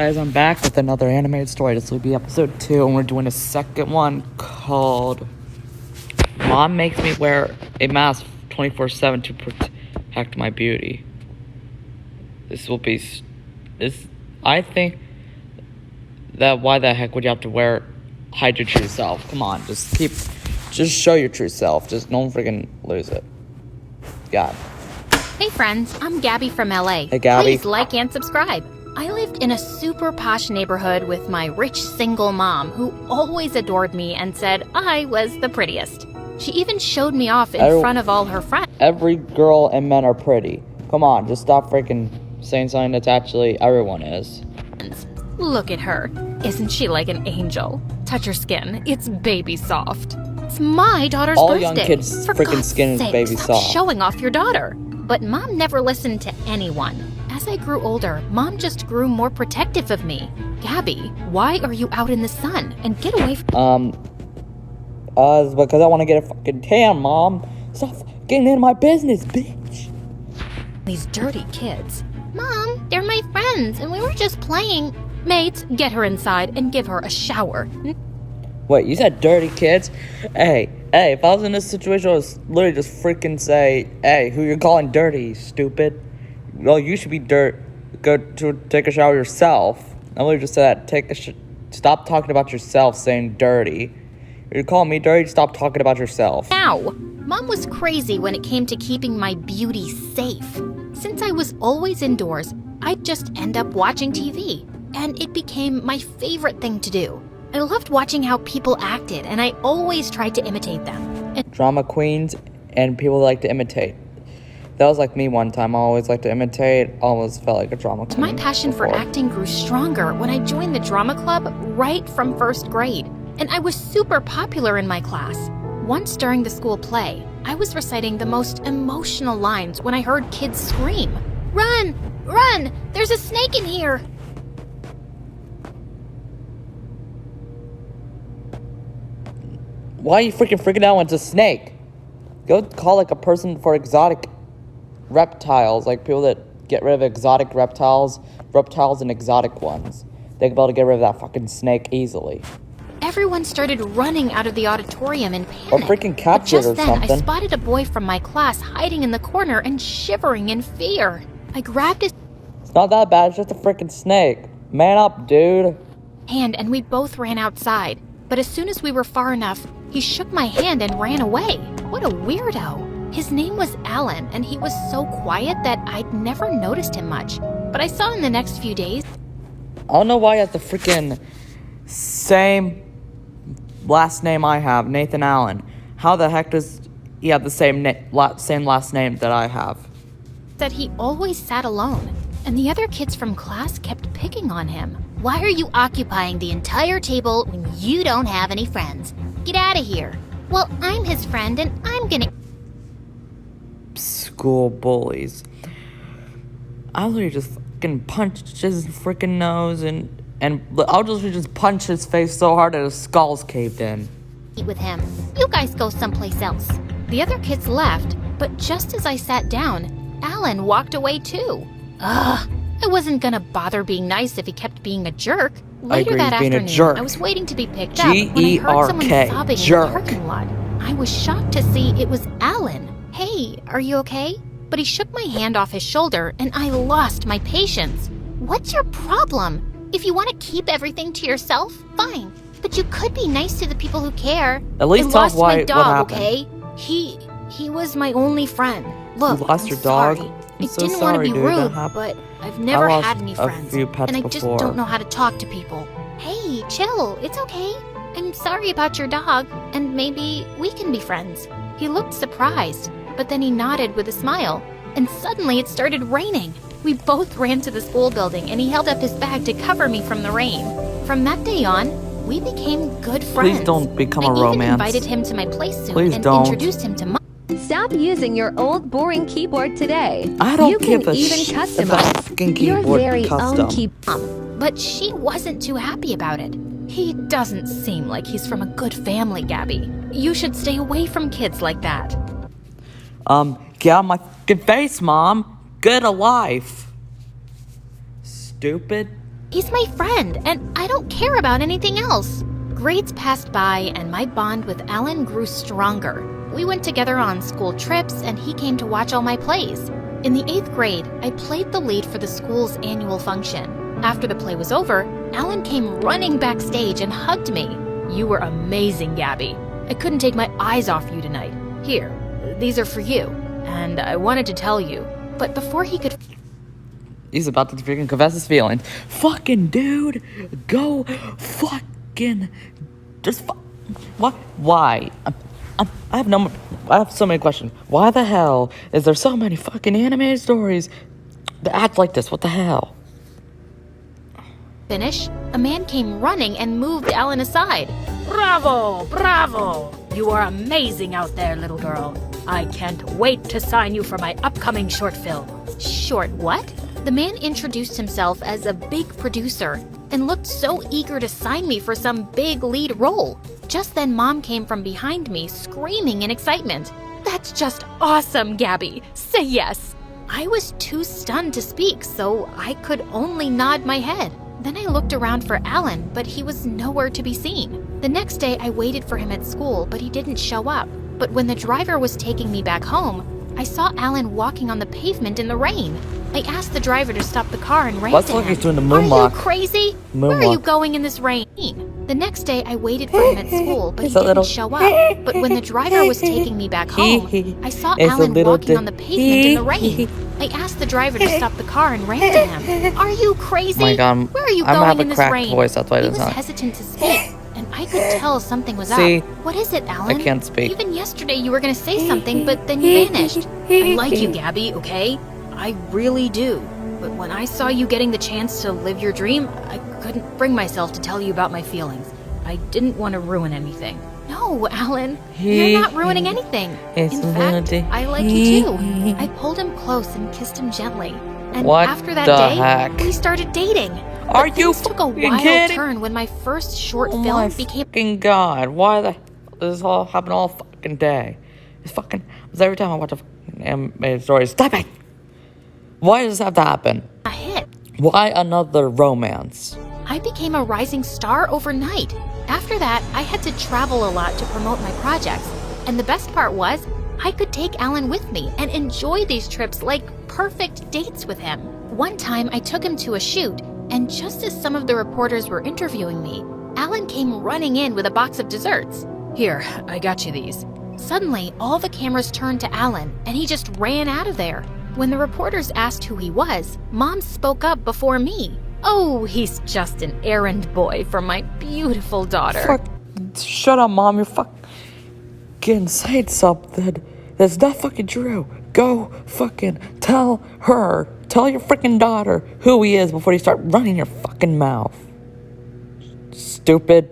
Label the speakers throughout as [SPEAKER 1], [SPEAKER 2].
[SPEAKER 1] Guys, I'm back with another animated story. This will be episode 2, and we're doing a second one called Mom Makes Me Wear a Mask 24/7 to Protect My Beauty. I think that why the heck would you have to hide your true self? Come on, just show your true self. Just don't freaking lose it. God.
[SPEAKER 2] Hey friends, I'm Gabby from LA.
[SPEAKER 1] Hey Gabby.
[SPEAKER 2] Please like and subscribe. I lived in a super posh neighborhood with my rich single mom who always adored me and said I was the prettiest. She even showed me off in front of all her friends.
[SPEAKER 1] Every girl and men are pretty. Come on, just stop freaking saying something that's actually everyone is.
[SPEAKER 2] Look at her. Isn't she like an angel? Touch her skin. It's baby soft. It's my daughter's
[SPEAKER 1] all
[SPEAKER 2] birthday.
[SPEAKER 1] Young kids' freaking skin is baby
[SPEAKER 2] stop
[SPEAKER 1] soft.
[SPEAKER 2] Showing off your daughter. But Mom never listened to anyone. As I grew older, Mom just grew more protective of me. Gabby, why are you out in the sun? And get away from—
[SPEAKER 1] It's because I want to get a fucking tan, Mom. Stop getting into my business, bitch.
[SPEAKER 2] these dirty kids. Mom, they're my friends, and we were just playing. Mates, get her inside and give her a shower.
[SPEAKER 1] Wait, you said dirty kids? Hey, if I was in this situation, I would literally just freaking say, hey, who you're calling dirty, stupid? Well, you should be go to take a shower yourself. I literally just said that. Stop talking about yourself saying dirty. If you're calling me dirty, stop talking about yourself.
[SPEAKER 2] Now, Mom was crazy when it came to keeping my beauty safe. Since I was always indoors, I'd just end up watching TV, and it became my favorite thing to do. I loved watching how people acted, and I always tried to imitate them.
[SPEAKER 1] Drama queens and people that like to imitate. That was like me one time. I always liked to imitate. Almost felt like a drama queen.
[SPEAKER 2] My passion for acting grew stronger when I joined the drama club right from first grade, and I was super popular in my class. Once during the school play, I was reciting the most emotional lines when I heard kids scream, "Run! Run! There's a snake in here!"
[SPEAKER 1] Why are you freaking out when it's a snake? Go call like a person for exotic reptiles, like people that get rid of exotic reptiles and exotic ones. They can be able to get rid of that fucking snake easily.
[SPEAKER 2] Everyone started running out of the auditorium in panic.
[SPEAKER 1] Or freaking capture it or
[SPEAKER 2] something.
[SPEAKER 1] something.
[SPEAKER 2] I spotted a boy from my class hiding in the corner and shivering in fear. I grabbed his
[SPEAKER 1] It's not that bad, it's just a freaking snake. Man up, dude.
[SPEAKER 2] hand and we both ran outside. But as soon as we were far enough, he shook my hand and ran away. What a weirdo. His name was Alan, and he was so quiet that I'd never noticed him much. But I saw in the next few days.
[SPEAKER 1] I don't know why he has the freaking same last name I have, Nathan Allen. How the heck does he have the same last name that I have?
[SPEAKER 2] That he always sat alone, and the other kids from class kept picking on him. Why are you occupying the entire table when you don't have any friends? Get out of here. Well, I'm his friend, and I'm gonna...
[SPEAKER 1] School bullies. I literally just fucking punched his freaking nose and I'll just punch his face so hard that his skull's caved in.
[SPEAKER 2] With him. You guys go someplace else. The other kids left, but just as I sat down, Alan walked away too. Ugh, I wasn't gonna bother being nice if he kept being a jerk. Later that afternoon, I was waiting to be picked up when I heard someone sobbing in the parking lot. I was shocked to see it was Alan. Hey, are you okay? But he shook my hand off his shoulder and I lost my patience. What's your problem? If you want to keep everything to yourself, fine. But you could be nice to the people who care.
[SPEAKER 1] At least tell us
[SPEAKER 2] my dog,
[SPEAKER 1] what happened.
[SPEAKER 2] Okay? He was my only friend. Look,
[SPEAKER 1] you lost
[SPEAKER 2] I'm
[SPEAKER 1] your dog?
[SPEAKER 2] sorry.
[SPEAKER 1] I'm
[SPEAKER 2] I
[SPEAKER 1] so
[SPEAKER 2] didn't want to be
[SPEAKER 1] sorry, dude.
[SPEAKER 2] rude,
[SPEAKER 1] That
[SPEAKER 2] but I've never
[SPEAKER 1] lost
[SPEAKER 2] had any
[SPEAKER 1] a
[SPEAKER 2] friends.
[SPEAKER 1] few pets
[SPEAKER 2] and I just
[SPEAKER 1] before.
[SPEAKER 2] don't know how to talk to people. Hey, chill. It's okay. I'm sorry about your dog, and maybe we can be friends. He looked surprised, but then he nodded with a smile, and suddenly it started raining. We both ran to the school building, and he held up his bag to cover me from the rain. From that day on, we became good friends.
[SPEAKER 1] Please don't become a
[SPEAKER 2] I
[SPEAKER 1] romance.
[SPEAKER 2] even invited him to my place soon
[SPEAKER 1] Please
[SPEAKER 2] and
[SPEAKER 1] don't.
[SPEAKER 2] introduced him to Mom.
[SPEAKER 3] Stop using your old boring keyboard today.
[SPEAKER 1] I don't
[SPEAKER 3] you
[SPEAKER 1] give
[SPEAKER 3] can
[SPEAKER 1] a
[SPEAKER 3] even
[SPEAKER 1] shit about
[SPEAKER 3] customize
[SPEAKER 1] fucking
[SPEAKER 3] your
[SPEAKER 1] keyboard
[SPEAKER 3] very
[SPEAKER 1] custom.
[SPEAKER 3] own keyboard.
[SPEAKER 2] But she wasn't too happy about it. He doesn't seem like he's from a good family, Gabby. You should stay away from kids like that.
[SPEAKER 1] Get out of my fucking face, Mom. Get a life. Stupid.
[SPEAKER 2] He's my friend, and I don't care about anything else. Grades passed by, and my bond with Alan grew stronger. We went together on school trips, and he came to watch all my plays. In the 8th grade, I played the lead for the school's annual function. After the play was over, Alan came running backstage and hugged me. You were amazing, Gabby. I couldn't take my eyes off you tonight. Here, these are for you, and I wanted to tell you. But before he could...
[SPEAKER 1] He's about to freaking confess his feelings. Fucking dude, go fucking... What? Why? I have so many questions. Why the hell is there so many fucking animated stories that act like this? What the hell?
[SPEAKER 2] finish, a man came running and moved Alan aside.
[SPEAKER 4] Bravo! Bravo! You are amazing out there, little girl. I can't wait to sign you for my upcoming short film.
[SPEAKER 2] Short what? The man introduced himself as a big producer and looked so eager to sign me for some big lead role. Just then, Mom came from behind me, screaming in excitement. That's just awesome, Gabby. Say yes. I was too stunned to speak, so I could only nod my head. Then I looked around for Alan, but he was nowhere to be seen. The next day, I waited for him at school, but he didn't show up. But when the driver was taking me back home, I saw Alan walking on the pavement in the rain. I asked the driver to stop the car and ran to him.
[SPEAKER 1] He's doing the moonwalk.
[SPEAKER 2] Are you crazy? Where are you going in this rain? The next day, I waited for him at school, but he didn't show up. But when the driver was taking me back home, I saw Alan walking on the pavement in the rain. I asked the driver to stop the car and ran to him. Are you crazy?
[SPEAKER 1] Oh my God,
[SPEAKER 2] where are you
[SPEAKER 1] I'm
[SPEAKER 2] going
[SPEAKER 1] have
[SPEAKER 2] in
[SPEAKER 1] a
[SPEAKER 2] this
[SPEAKER 1] cracked
[SPEAKER 2] rain?
[SPEAKER 1] voice, that's why
[SPEAKER 2] He
[SPEAKER 1] it
[SPEAKER 2] was
[SPEAKER 1] doesn't.
[SPEAKER 2] hesitant to speak, and I could tell something was
[SPEAKER 1] See?
[SPEAKER 2] up. What is it, Alan?
[SPEAKER 1] I can't speak.
[SPEAKER 2] Even yesterday, you were going to say something, but then you vanished.
[SPEAKER 4] I like you, Gabby, okay? I really do. But when I saw you getting the chance to live your dream, I couldn't bring myself to tell you about my feelings. I didn't want to ruin anything.
[SPEAKER 2] No, Alan, you're not ruining anything. In fact, I like you too. I pulled him close and kissed him gently. And
[SPEAKER 1] What
[SPEAKER 2] after that
[SPEAKER 1] the
[SPEAKER 2] day,
[SPEAKER 1] heck?
[SPEAKER 2] we started dating.
[SPEAKER 1] Are
[SPEAKER 2] But
[SPEAKER 1] you
[SPEAKER 2] things took a
[SPEAKER 1] fucking
[SPEAKER 2] wild
[SPEAKER 1] kidding?
[SPEAKER 2] turn when my first short
[SPEAKER 1] Oh
[SPEAKER 2] film
[SPEAKER 1] my
[SPEAKER 2] became...
[SPEAKER 1] fucking God, why the hell does this all happen all fucking day? It's fucking, because every time I watch a fucking animated story, stop it! Why does this have to happen?
[SPEAKER 2] a hit.
[SPEAKER 1] Why another romance?
[SPEAKER 2] I became a rising star overnight. After that, I had to travel a lot to promote my projects. And the best part was, I could take Alan with me and enjoy these trips like perfect dates with him. One time, I took him to a shoot, and just as some of the reporters were interviewing me, Alan came running in with a box of desserts.
[SPEAKER 4] Here, I got you these.
[SPEAKER 2] Suddenly, all the cameras turned to Alan, and he just ran out of there. When the reporters asked who he was, Mom spoke up before me. Oh, he's just an errand boy for my beautiful daughter.
[SPEAKER 1] Fuck, shut up, Mom, you're fucking saying something that's not fucking true. Go fucking tell your freaking daughter who he is before you start running your fucking mouth. Stupid.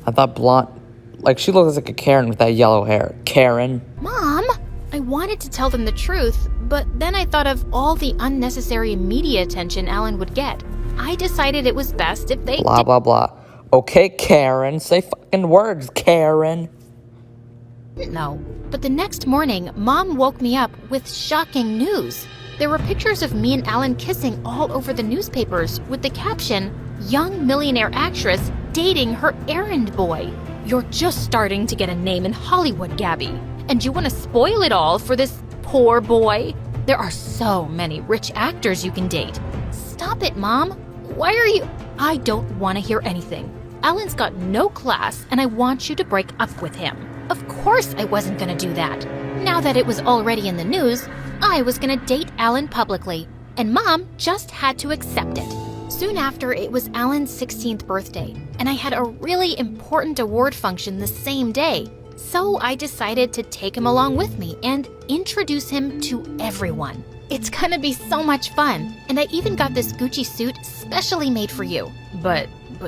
[SPEAKER 1] I thought blonde, like she looks like a Karen with that yellow hair. Karen.
[SPEAKER 2] Mom, I wanted to tell them the truth, but then I thought of all the unnecessary media attention Alan would get. I decided it was best if they
[SPEAKER 1] Blah, blah, blah. Okay, Karen, say fucking words, Karen.
[SPEAKER 2] didn't know. But the next morning, Mom woke me up with shocking news. There were pictures of me and Alan kissing all over the newspapers with the caption, "Young millionaire actress dating her errand boy."
[SPEAKER 4] You're just starting to get a name in Hollywood, Gabby.
[SPEAKER 2] And you want to spoil it all for this poor boy? There are so many rich actors you can date. Stop it, Mom. Why are you... I don't want to hear anything. Alan's got no class, and I want you to break up with him. Of course I wasn't going to do that. Now that it was already in the news, I was going to date Alan publicly, and Mom just had to accept it. Soon after, it was Alan's 16th birthday, and I had a really important award function the same day. So I decided to take him along with me and introduce him to everyone. It's gonna be so much fun, and I even got this Gucci suit specially made for you.
[SPEAKER 4] But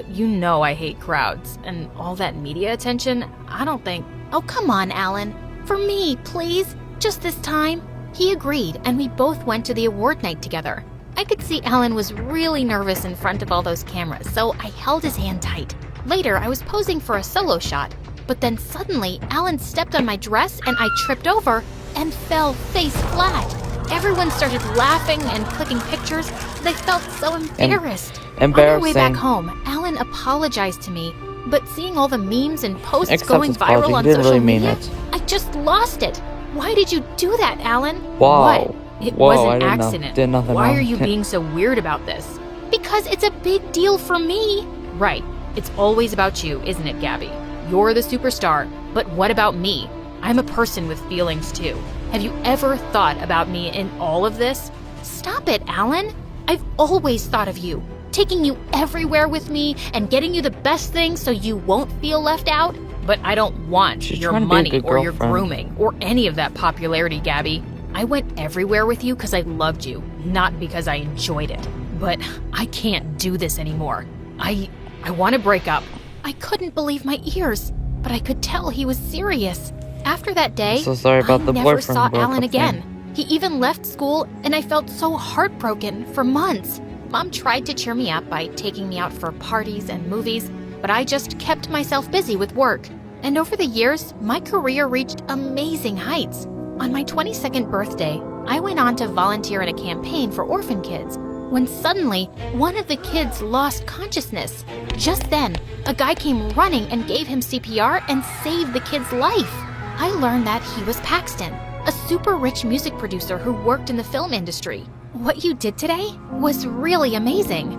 [SPEAKER 4] you know I hate crowds, and all that media attention, I don't think...
[SPEAKER 2] Oh, come on, Alan. For me, please. Just this time. He agreed, and we both went to the award night together. I could see Alan was really nervous in front of all those cameras, so I held his hand tight. Later, I was posing for a solo shot, but then suddenly, Alan stepped on my dress and I tripped over and fell face flat. Everyone started laughing and clicking pictures, because I felt so embarrassed.
[SPEAKER 1] Embarrassing.
[SPEAKER 2] On our way back home, Alan apologized to me, but seeing all the memes and posts
[SPEAKER 1] Accepts
[SPEAKER 2] going
[SPEAKER 1] his apology.
[SPEAKER 2] viral on
[SPEAKER 1] He didn't
[SPEAKER 2] social
[SPEAKER 1] really mean
[SPEAKER 2] media,
[SPEAKER 1] it.
[SPEAKER 2] I just lost it. Why did you do that, Alan?
[SPEAKER 1] Wow.
[SPEAKER 4] What? It
[SPEAKER 1] Whoa,
[SPEAKER 4] was
[SPEAKER 1] I
[SPEAKER 4] an
[SPEAKER 1] didn't know.
[SPEAKER 4] accident.
[SPEAKER 1] Did nothing
[SPEAKER 4] Why
[SPEAKER 1] wrong.
[SPEAKER 4] are you being so weird about this?
[SPEAKER 2] Because it's a big deal for me.
[SPEAKER 4] Right. It's always about you, isn't it, Gabby? You're the superstar, but what about me? I'm a person with feelings too. Have you ever thought about me in all of this?
[SPEAKER 2] Stop it, Alan. I've always thought of you, taking you everywhere with me and getting you the best things so you won't feel left out.
[SPEAKER 4] But I don't want
[SPEAKER 1] She's
[SPEAKER 4] your
[SPEAKER 1] trying to be a
[SPEAKER 4] money
[SPEAKER 1] good
[SPEAKER 4] or your
[SPEAKER 1] girlfriend.
[SPEAKER 4] grooming or any of that popularity, Gabby. I went everywhere with you because I loved you, not because I enjoyed it. But I can't do this anymore. I want to break up.
[SPEAKER 2] I couldn't believe my ears, but I could tell he was serious. After that day,
[SPEAKER 1] I'm so sorry about
[SPEAKER 2] I
[SPEAKER 1] the
[SPEAKER 2] never
[SPEAKER 1] boyfriend
[SPEAKER 2] saw
[SPEAKER 1] breakup
[SPEAKER 2] Alan again.
[SPEAKER 1] thing.
[SPEAKER 2] He even left school, and I felt so heartbroken for months. Mom tried to cheer me up by taking me out for parties and movies, but I just kept myself busy with work. And over the years, my career reached amazing heights. On my 22nd birthday, I went on to volunteer in a campaign for orphan kids, when suddenly, one of the kids lost consciousness. Just then, a guy came running and gave him CPR and saved the kid's life. I learned that he was Paxton, a super rich music producer who worked in the film industry. What you did today was really amazing.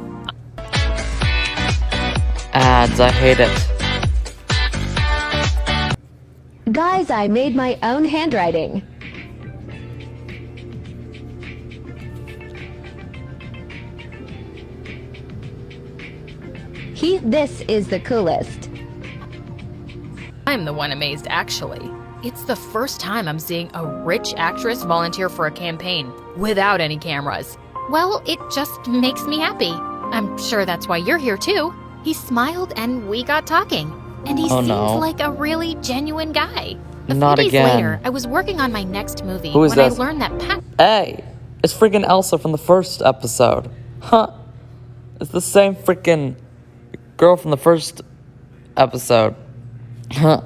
[SPEAKER 1] Ads, I hate it.
[SPEAKER 3] Guys, I made my own handwriting. This is the coolest.
[SPEAKER 4] I'm the one amazed, actually. It's the first time I'm seeing a rich actress volunteer for a campaign without any cameras.
[SPEAKER 2] Well, it just makes me happy. I'm sure that's why you're here too. He smiled and we got talking. And he
[SPEAKER 1] Oh,
[SPEAKER 2] seems
[SPEAKER 1] no.
[SPEAKER 2] like a really genuine guy. A
[SPEAKER 1] Not
[SPEAKER 2] few days
[SPEAKER 1] again.
[SPEAKER 2] later, I was working on my next movie
[SPEAKER 1] Who is
[SPEAKER 2] when
[SPEAKER 1] this?
[SPEAKER 2] I learned that
[SPEAKER 1] Hey, it's freaking Elsa from the first episode. Huh. It's the same freaking girl from the first episode. Huh.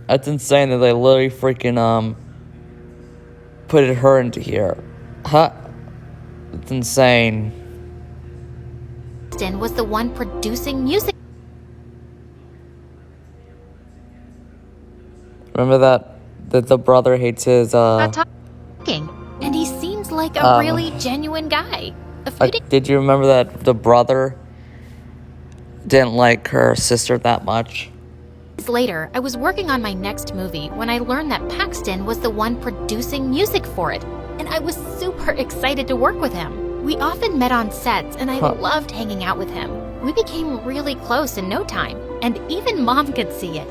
[SPEAKER 1] That's insane that they literally freaking, put her into here. Huh. It's insane.
[SPEAKER 2] Paxton was the one producing music.
[SPEAKER 1] Remember that the brother hates his,
[SPEAKER 2] Got talking, and he seems like a really genuine guy. A few days
[SPEAKER 1] did you remember that the brother didn't like her sister that much?
[SPEAKER 2] later, I was working on my next movie when I learned that Paxton was the one producing music for it, and I was super excited to work with him. We often met on sets, and I loved hanging out with him. We became really close in no time, and even Mom could see it.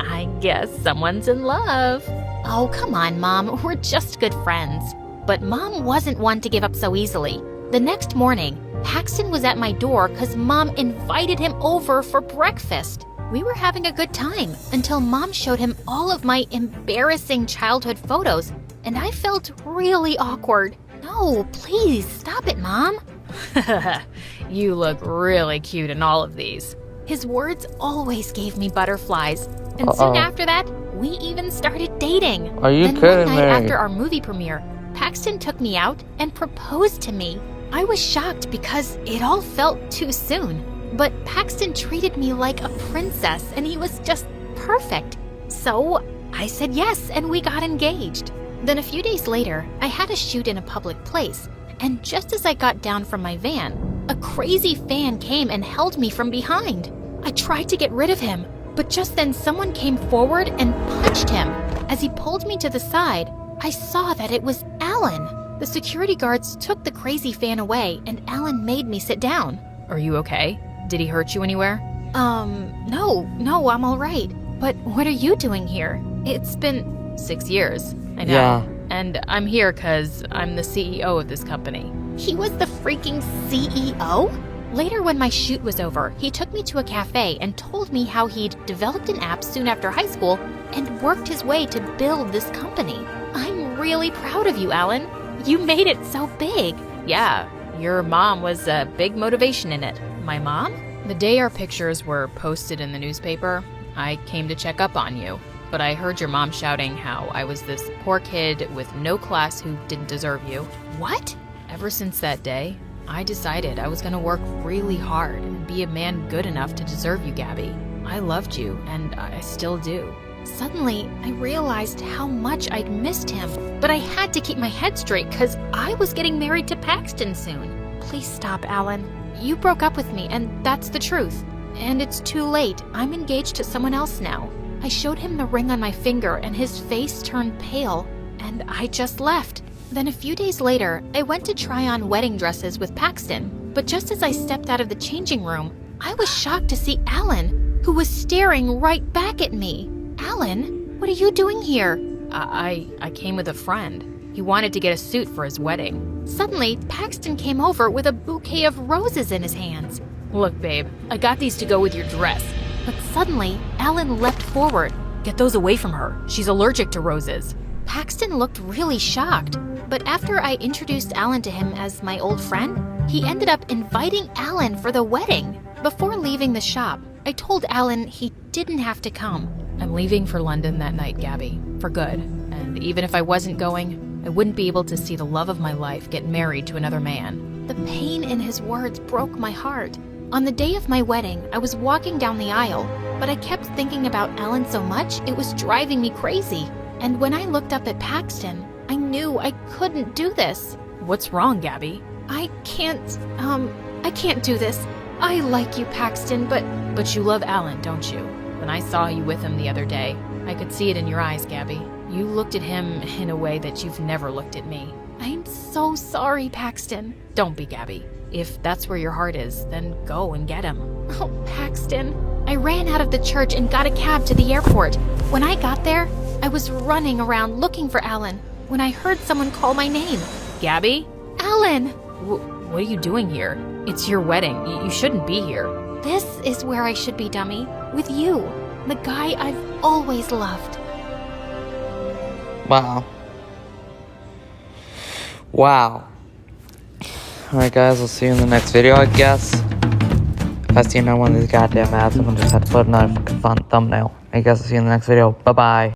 [SPEAKER 4] I guess someone's in love.
[SPEAKER 2] Oh, come on, Mom. We're just good friends. But Mom wasn't one to give up so easily. The next morning, Paxton was at my door because Mom invited him over for breakfast. We were having a good time until Mom showed him all of my embarrassing childhood photos, and I felt really awkward. No, please, stop it, Mom.
[SPEAKER 4] You look really cute in all of these.
[SPEAKER 2] His words always gave me butterflies, and soon after that, we even started dating.
[SPEAKER 1] Are you
[SPEAKER 2] Then
[SPEAKER 1] kidding
[SPEAKER 2] one night
[SPEAKER 1] me?
[SPEAKER 2] after our movie premiere, Paxton took me out and proposed to me. I was shocked because it all felt too soon, but Paxton treated me like a princess and he was just perfect. So I said yes and we got engaged. Then a few days later, I had a shoot in a public place, and just as I got down from my van, a crazy fan came and held me from behind. I tried to get rid of him, but just then someone came forward and punched him. As he pulled me to the side, I saw that it was Alan. The security guards took the crazy fan away, and Alan made me sit down.
[SPEAKER 4] Are you okay? Did he hurt you anywhere?
[SPEAKER 2] No, I'm all right. But what are you doing here? It's been
[SPEAKER 4] 6 years. I know.
[SPEAKER 1] Yeah.
[SPEAKER 4] And I'm here because I'm the CEO of this company.
[SPEAKER 2] He was the freaking CEO? Later, when my shoot was over, he took me to a cafe and told me how he'd developed an app soon after high school and worked his way to build this company. I'm really proud of you, Alan. You made it so big.
[SPEAKER 4] Yeah, your mom was a big motivation in it.
[SPEAKER 2] My mom?
[SPEAKER 4] The day our pictures were posted in the newspaper, I came to check up on you. But I heard your mom shouting how I was this poor kid with no class who didn't deserve you.
[SPEAKER 2] What?
[SPEAKER 4] Ever since that day, I decided I was gonna work really hard and be a man good enough to deserve you, Gabby. I loved you, and I still do.
[SPEAKER 2] Suddenly, I realized how much I'd missed him, but I had to keep my head straight because I was getting married to Paxton soon. Please stop, Alan. You broke up with me, and that's the truth. And it's too late. I'm engaged to someone else now. I showed him the ring on my finger, and his face turned pale, and I just left. Then a few days later, I went to try on wedding dresses with Paxton, but just as I stepped out of the changing room, I was shocked to see Alan, who was staring right back at me. Alan, what are you doing here?
[SPEAKER 4] I came with a friend. He wanted to get a suit for his wedding.
[SPEAKER 2] Suddenly, Paxton came over with a bouquet of roses in his hands.
[SPEAKER 4] Look, babe, I got these to go with your dress.
[SPEAKER 2] But suddenly, Alan leapt forward.
[SPEAKER 4] Get those away from her. She's allergic to roses.
[SPEAKER 2] Paxton looked really shocked, but after I introduced Alan to him as my old friend, he ended up inviting Alan for the wedding. Before leaving the shop, I told Alan he didn't have to come.
[SPEAKER 4] I'm leaving for London that night, Gabby, for good. And even if I wasn't going, I wouldn't be able to see the love of my life get married to another man.
[SPEAKER 2] The pain in his words broke my heart. On the day of my wedding, I was walking down the aisle, but I kept thinking about Alan so much it was driving me crazy. And when I looked up at Paxton, I knew I couldn't do this.
[SPEAKER 4] What's wrong, Gabby?
[SPEAKER 2] I can't do this. I like you, Paxton,
[SPEAKER 4] But you love Alan, don't you? When I saw you with him the other day, I could see it in your eyes, Gabby. You looked at him in a way that you've never looked at me.
[SPEAKER 2] I'm so sorry, Paxton.
[SPEAKER 4] Don't be, Gabby. If that's where your heart is, then go and get him.
[SPEAKER 2] Oh, Paxton. I ran out of the church and got a cab to the airport. When I got there, I was running around looking for Alan when I heard someone call my name.
[SPEAKER 4] Gabby?
[SPEAKER 2] Alan!
[SPEAKER 4] What are you doing here? It's your wedding. You shouldn't be here.
[SPEAKER 2] This is where I should be, dummy. With you, the guy I've always loved.
[SPEAKER 1] Wow. Wow. Alright guys, we'll see you in the next video, I guess. If I see another one of these goddamn ads, I'm gonna just have to put another fucking fun thumbnail. I guess I'll see you in the next video. Bye-bye.